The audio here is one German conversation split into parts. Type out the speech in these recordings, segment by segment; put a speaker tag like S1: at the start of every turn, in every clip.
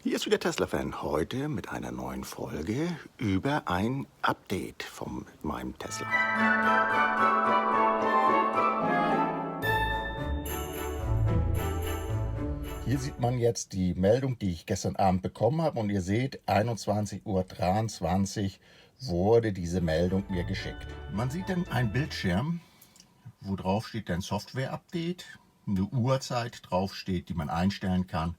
S1: Hier ist wieder Tesla-Fan, heute mit einer neuen Folge über ein Update von meinem Tesla. Hier sieht man jetzt die Meldung, die ich gestern Abend bekommen habe, und ihr seht, 21:23 Uhr wurde diese Meldung mir geschickt. Man sieht dann einen Bildschirm, wo drauf steht ein Software-Update, eine Uhrzeit draufsteht, die man einstellen kann.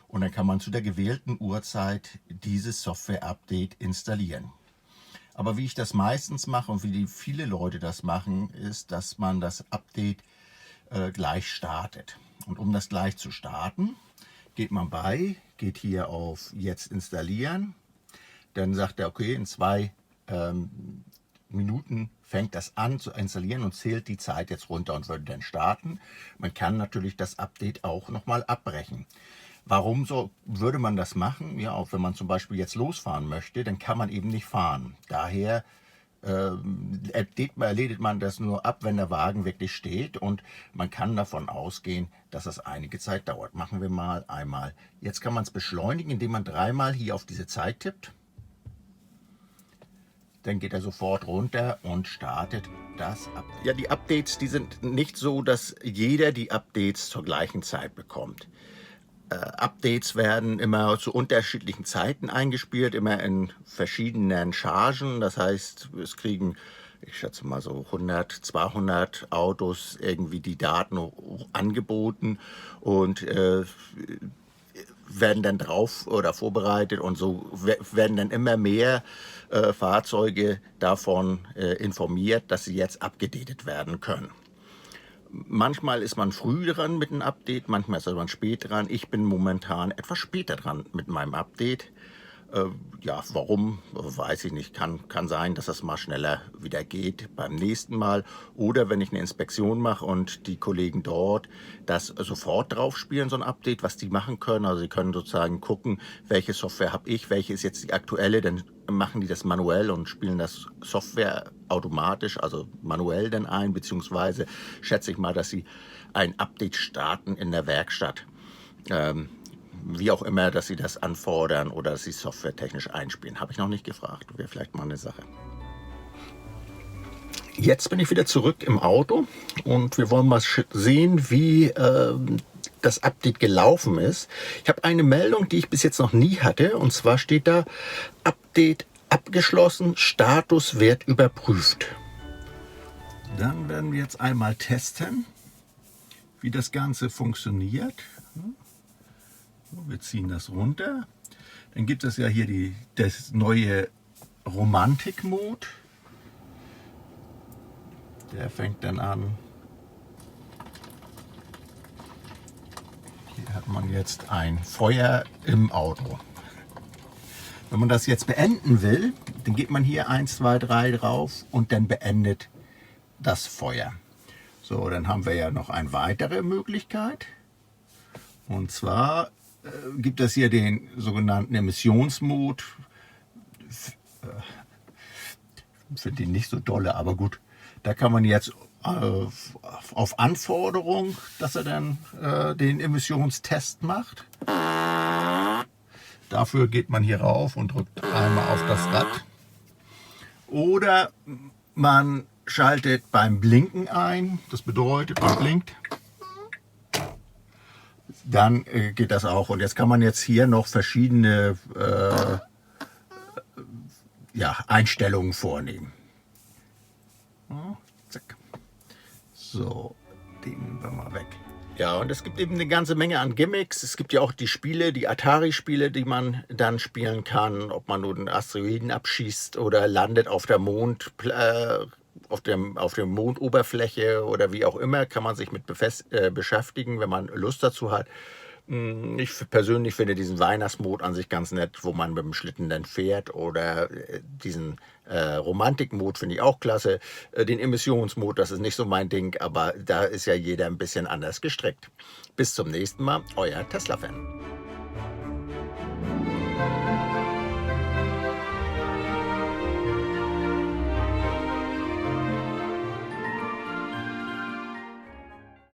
S1: Und dann kann man zu der gewählten Uhrzeit dieses Software-Update installieren. Aber wie ich das meistens mache und wie viele Leute das machen, ist, dass man das Update gleich startet. Und um das gleich zu starten, geht hier auf Jetzt installieren. Dann sagt er, okay, in 2 Minuten fängt das an zu installieren und zählt die Zeit jetzt runter und würde dann starten. Man kann natürlich das Update auch nochmal abbrechen. Warum würde man das machen? Ja, auch wenn man zum Beispiel jetzt losfahren möchte, dann kann man eben nicht fahren. Daher erledigt man das nur ab, wenn der Wagen wirklich steht, und man kann davon ausgehen, dass das einige Zeit dauert. Machen wir mal einmal. Jetzt kann man es beschleunigen, indem man 3-mal hier auf diese Zeit tippt. Dann geht er sofort runter und startet das Update. Ja, die Updates, die sind nicht so, dass jeder die Updates zur gleichen Zeit bekommt. Updates werden immer zu unterschiedlichen Zeiten eingespielt, immer in verschiedenen Chargen. Das heißt, es kriegen, ich schätze mal so 100, 200 Autos irgendwie die Daten angeboten und werden dann drauf oder vorbereitet, und so werden dann immer mehr Fahrzeuge davon informiert, dass sie jetzt abgedatet werden können. Manchmal ist man früh dran mit einem Update, manchmal ist man spät dran. Ich bin momentan etwas später dran mit meinem Update. Ja, warum, weiß ich nicht. Kann sein, dass das mal schneller wieder geht beim nächsten Mal. Oder wenn ich eine Inspektion mache und die Kollegen dort das sofort drauf spielen, so ein Update, was die machen können. Also sie können sozusagen gucken, welche Software habe ich, welche ist jetzt die aktuelle. Dann machen die das manuell und spielen das Software automatisch, also manuell dann ein. Beziehungsweise schätze ich mal, dass sie ein Update starten in der Werkstatt. Wie auch immer, dass sie das anfordern oder dass sie softwaretechnisch einspielen. Habe ich noch nicht gefragt. Wäre vielleicht mal eine Sache. Jetzt bin ich wieder zurück im Auto und wir wollen mal sehen, wie das Update gelaufen ist. Ich habe eine Meldung, die ich bis jetzt noch nie hatte, und zwar steht da: Update abgeschlossen, Status wird überprüft. Dann werden wir jetzt einmal testen, wie das Ganze funktioniert. Wir ziehen das runter. Dann gibt es ja hier das neue Romantik-Mode. Der fängt dann an. Hier hat man jetzt ein Feuer im Auto. Wenn man das jetzt beenden will, dann geht man hier 1, 2, 3 drauf und dann beendet das Feuer. So, dann haben wir ja noch eine weitere Möglichkeit. Und zwar gibt es hier den sogenannten Emissionsmod. Finde ihn nicht so dolle, aber gut. Da kann man jetzt auf Anforderung, dass er dann den Emissionstest macht. Dafür geht man hier rauf und drückt einmal auf das Rad. Oder man schaltet beim Blinken ein. Das bedeutet, man blinkt. Dann geht das auch. Und jetzt kann man jetzt hier noch verschiedene Einstellungen vornehmen. Zack. So, den nehmen wir mal weg. Ja, und es gibt eben eine ganze Menge an Gimmicks. Es gibt ja auch die Spiele, die Atari-Spiele, die man dann spielen kann. Ob man nun einen Asteroiden abschießt oder landet auf der auf der Mondoberfläche oder wie auch immer, kann man sich mit beschäftigen, wenn man Lust dazu hat. Ich persönlich finde diesen Weihnachtsmod an sich ganz nett, wo man mit dem Schlitten dann fährt, oder diesen Romantikmod finde ich auch klasse. Den Emissionsmod, das ist nicht so mein Ding, aber da ist ja jeder ein bisschen anders gestrickt. Bis zum nächsten Mal, euer Tesla-Fan.